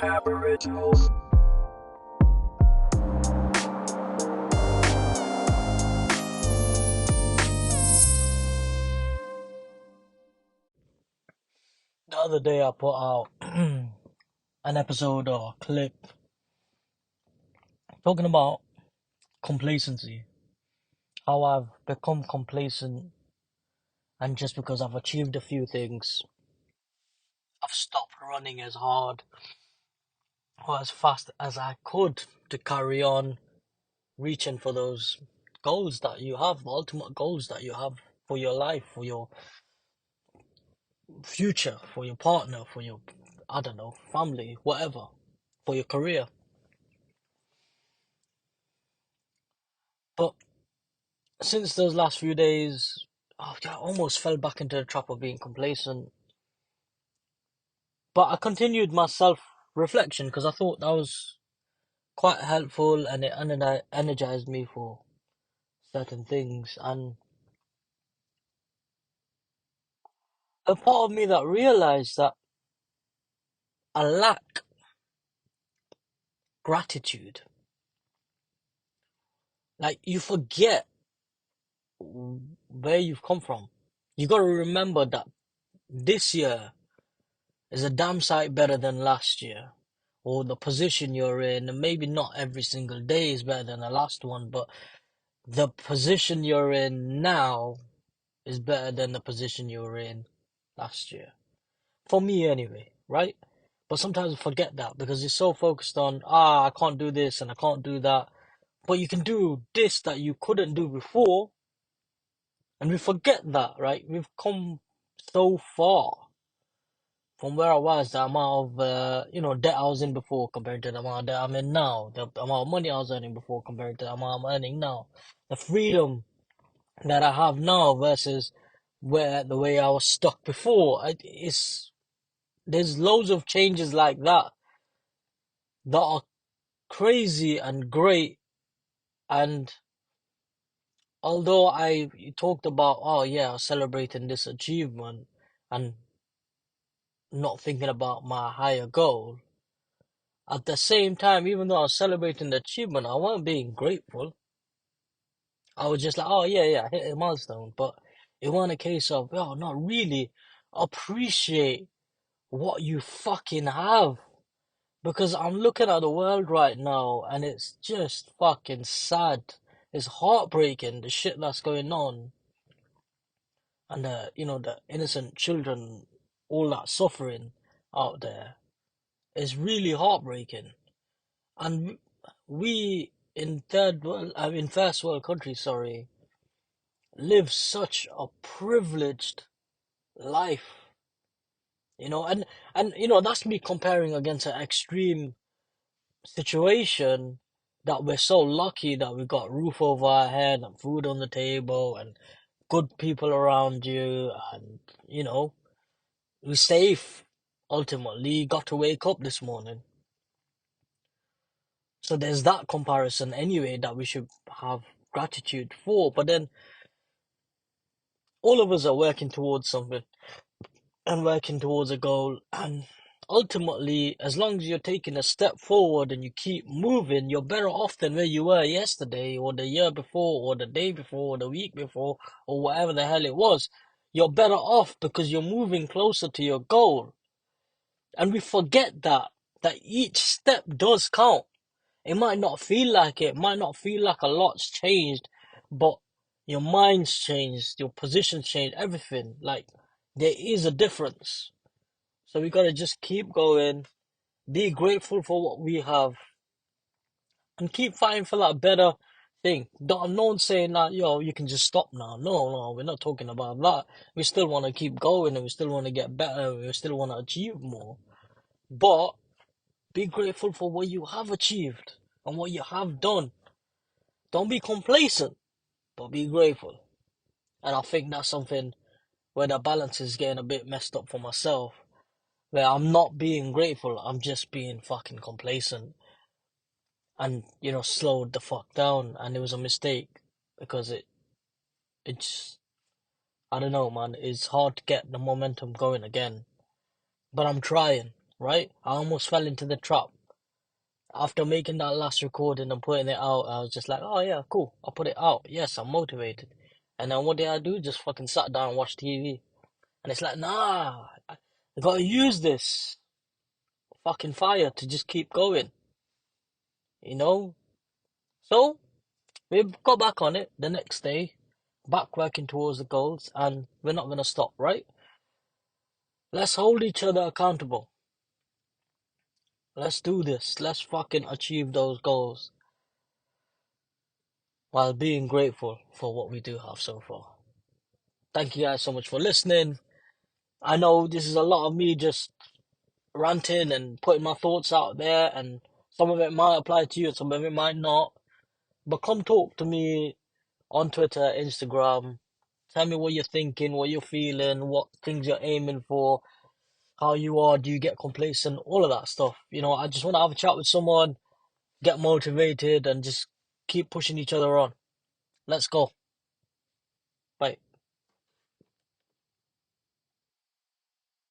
Aboriginals. The other day I put out an episode or a clip talking about complacency. How I've become complacent, and just because I've achieved a few things, I've stopped running as hard or as fast as I could to carry on reaching for those goals that you have, the ultimate goals that you have for your life, for your future, for your partner, for your, I don't know, family, whatever, for your career. But since those last few days, I almost fell back into the trap of being complacent. But I continued my self-reflection because I thought that was quite helpful, and it energized me for certain things. And a part of me that realized that I lack gratitude. Like, you forget where you've come from. You got to remember that this year is a damn sight better than last year, or the position you're in. And maybe not every single day is better than the last one, but the position you're in now is better than the position you were in last year. For me, anyway, right? But sometimes I forget that because you're so focused on, I can't do this and I can't do that. But you can do this that you couldn't do before. And we forget that, right? We've come so far from where I was, the amount of, debt I was in before compared to the amount of debt I'm in now, the amount of money I was earning before compared to the amount I'm earning now, the freedom that I have now versus the way I was stuck before. There's loads of changes like that that are crazy and great. And although I talked about, oh yeah, celebrating this achievement and not thinking about my higher goal, at the same time, even though I was celebrating the achievement, I wasn't being grateful. I was just like, oh yeah, yeah, I hit a milestone. But it wasn't a case of, oh, not really appreciate what you fucking have. Because I'm looking at the world right now and it's just fucking sad. It's heartbreaking, the shit that's going on. And the innocent children, all that suffering out there. It's really heartbreaking. And we in first world countries, sorry, live such a privileged life. And that's me comparing against an extreme situation that we're so lucky that we got roof over our head and food on the table and good people around you, and we're safe. Ultimately got to wake up this morning, so there's that comparison anyway that we should have gratitude for. But then all of us are working towards something and working towards a goal. And ultimately, as long as you're taking a step forward and you keep moving, you're better off than where you were yesterday or the year before or the day before or the week before or whatever the hell it was. You're better off because you're moving closer to your goal. And we forget that each step does count. It might not feel like it, might not feel like a lot's changed, but your mind's changed, your position's changed, everything. Like, there is a difference. So we gotta just keep going, be grateful for what we have, and keep fighting for that better thing. No one's saying that, you can just stop now. No, we're not talking about that. We still want to keep going, and we still want to get better, we still want to achieve more. But be grateful for what you have achieved and what you have done. Don't be complacent, but be grateful. And I think that's something where the balance is getting a bit messed up for myself, where I'm not being grateful, I'm just being fucking complacent and, slowed the fuck down. And it was a mistake because it's, I don't know, man, it's hard to get the momentum going again. But I'm trying. right? I almost fell into the trap. After making that last recording and putting it out, I was just like, oh yeah, cool. I'll put it out. Yes, I'm motivated. And then what did I do? Just fucking sat down and watched TV. And it's like, nah, I gotta use this fucking fire to just keep going, you know? So, we got back on it the next day, back working towards the goals, and we're not gonna stop, right? Let's hold each other accountable. Let's do this. Let's fucking achieve those goals while being grateful for what we do have so far. Thank you guys so much for listening. I know this is a lot of me just ranting and putting my thoughts out there, and some of it might apply to you, and some of it might not. But come talk to me on Twitter, Instagram. Tell me what you're thinking, what you're feeling, what things you're aiming for, how you are, do you get complacent, all of that stuff. I just want to have a chat with someone, get motivated, and just keep pushing each other on. Let's go.